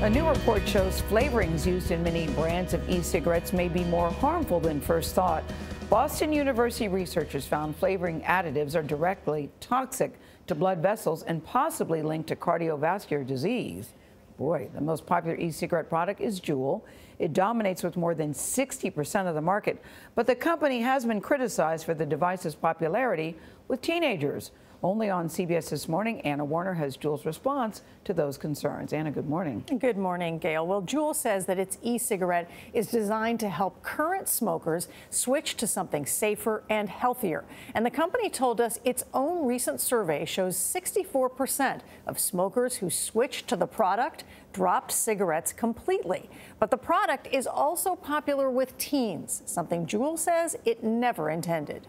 A new report shows flavorings used in many brands of e-cigarettes may be more harmful than first thought. Boston University researchers found flavoring additives are directly toxic to blood vessels and possibly linked to cardiovascular disease. Boy, the most popular e-cigarette product is JUUL. It dominates with more than 60% of the market, but the company has been criticized for the device's popularity with teenagers. Only on CBS This Morning, Werner has JUUL's response to those concerns. Anna, good morning. Good morning, Gayle. Well, JUUL says that its e-cigarette is designed to help current smokers switch to something safer and healthier. And the company told us its own recent survey shows 64% of smokers who switched to the product dropped cigarettes completely. But the product is also popular with teens, something JUUL says it never intended.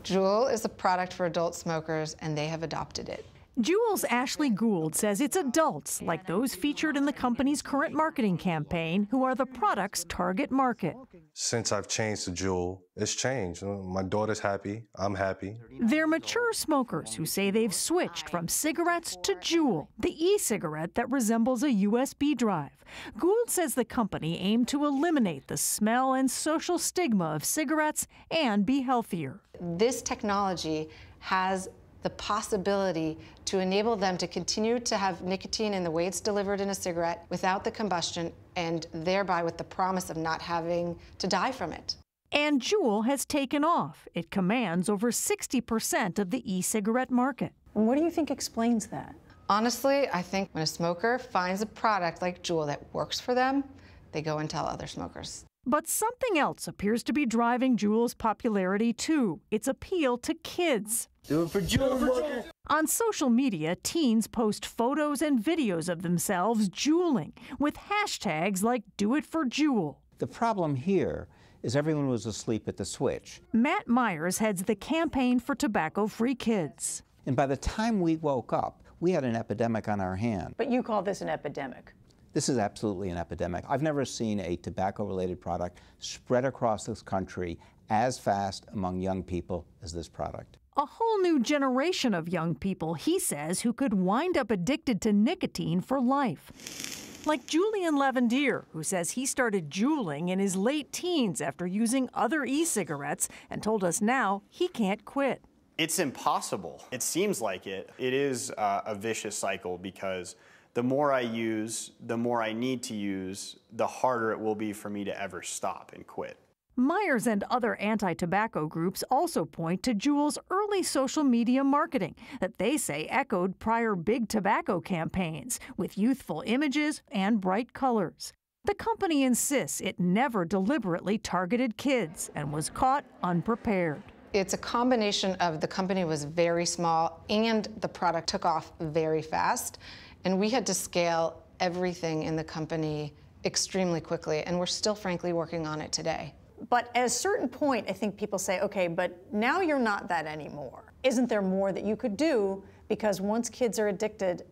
JUUL is a product for adult smokers, and they have adopted it. JUUL's Ashley Gould says it's adults, like those featured in the company's current marketing campaign, who are the product's target market. Since I've changed to JUUL, it's changed. My daughter's happy. I'm happy. They're mature smokers who say they've switched from cigarettes to JUUL, the e-cigarette that resembles a USB drive. Gould says the company aimed to eliminate the smell and social stigma of cigarettes and be healthier. This technology has the possibility to enable them to continue to have nicotine in the way it's delivered in a cigarette without the combustion, and thereby with the promise of not having to die from it. And JUUL has taken off. It commands over 60% of the e-cigarette market. And what do you think explains that? Honestly, I think when a smoker finds a product like JUUL that works for them, they go and tell other smokers. But something else appears to be driving JUUL's popularity too, its appeal to kids. Do it for JUUL. On social media, teens post photos and videos of themselves JUULing with hashtags like #DoItForJUUL. The problem here is everyone was asleep at the switch. Matt Myers heads the campaign for tobacco-free kids. And by the time we woke up, we had an epidemic on our hand. But you call this an epidemic. This is absolutely an epidemic. I've never seen a tobacco-related product spread across this country as fast among young people as this product. A whole new generation of young people, he says, who could wind up addicted to nicotine for life. Like Julian Lavendier, who says he started JUULing in his late teens after using other e-cigarettes and told us now he can't quit. It's impossible. It seems like it. It is a vicious cycle because the more I use, the more I need to use, the harder it will be for me to ever stop and quit. Myers and other anti-tobacco groups also point to JUUL's early social media marketing that they say echoed prior big tobacco campaigns with youthful images and bright colors. The company insists it never deliberately targeted kids and was caught unprepared. It's a combination of the company was very small and the product took off very fast, and we had to scale everything in the company extremely quickly, and we're still frankly working on it today. But at a certain point, I think people say, okay, but now you're not that anymore. Isn't there more that you could do? Because once kids are addicted,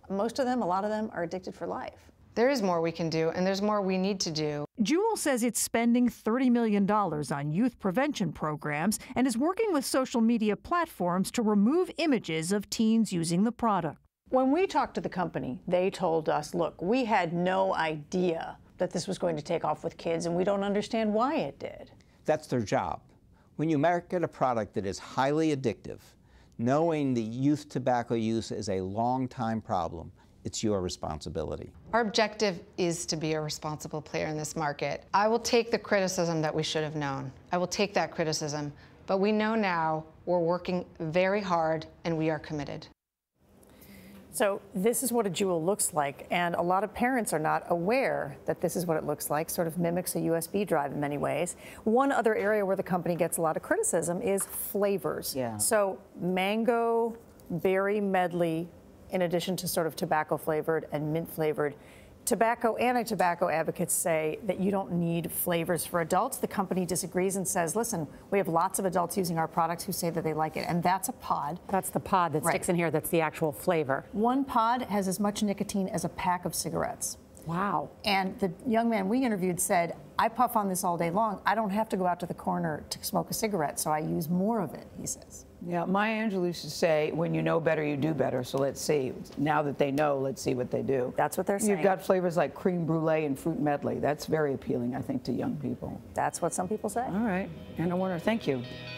most of them, a lot of them, are addicted for life. There is more we can do, and there's more we need to do. JUUL says it's spending $30 million on youth prevention programs and is working with social media platforms to remove images of teens using the product. When we talked to the company, they told us, look, we had no idea that this was going to take off with kids, and we don't understand why it did. That's their job. When you market a product that is highly addictive, knowing that youth tobacco use is a long-time problem, it's your responsibility. Our objective is to be a responsible player in this market. I will take the criticism that we should have known. I will take that criticism, but we know now we're working very hard and we are committed. So this is what a JUUL looks like, and a lot of parents are not aware that this is what it looks like, sort of mimics a USB drive in many ways. One other area where the company gets a lot of criticism is flavors. Yeah. So mango, berry medley, in addition to sort of tobacco flavored and mint flavored. Anti-tobacco advocates say that you don't need flavors for adults. The company disagrees and says, listen, we have lots of adults using our products who say that they like it, and that's a pod. That's the pod that sticks in here. That's the actual flavor. One pod has as much nicotine as a pack of cigarettes. Wow. And the young man we interviewed said, I puff on this all day long. I don't have to go out to the corner to smoke a cigarette, so I use more of it, he says. Yeah, Maya Angelou used to say, when you know better, you do better. So let's see. Now that they know, let's see what they do. That's what they're saying. You've got flavors like cream brulee and fruit medley. That's very appealing, I think, to young people. That's what some people say. All right. Anna Werner, thank you.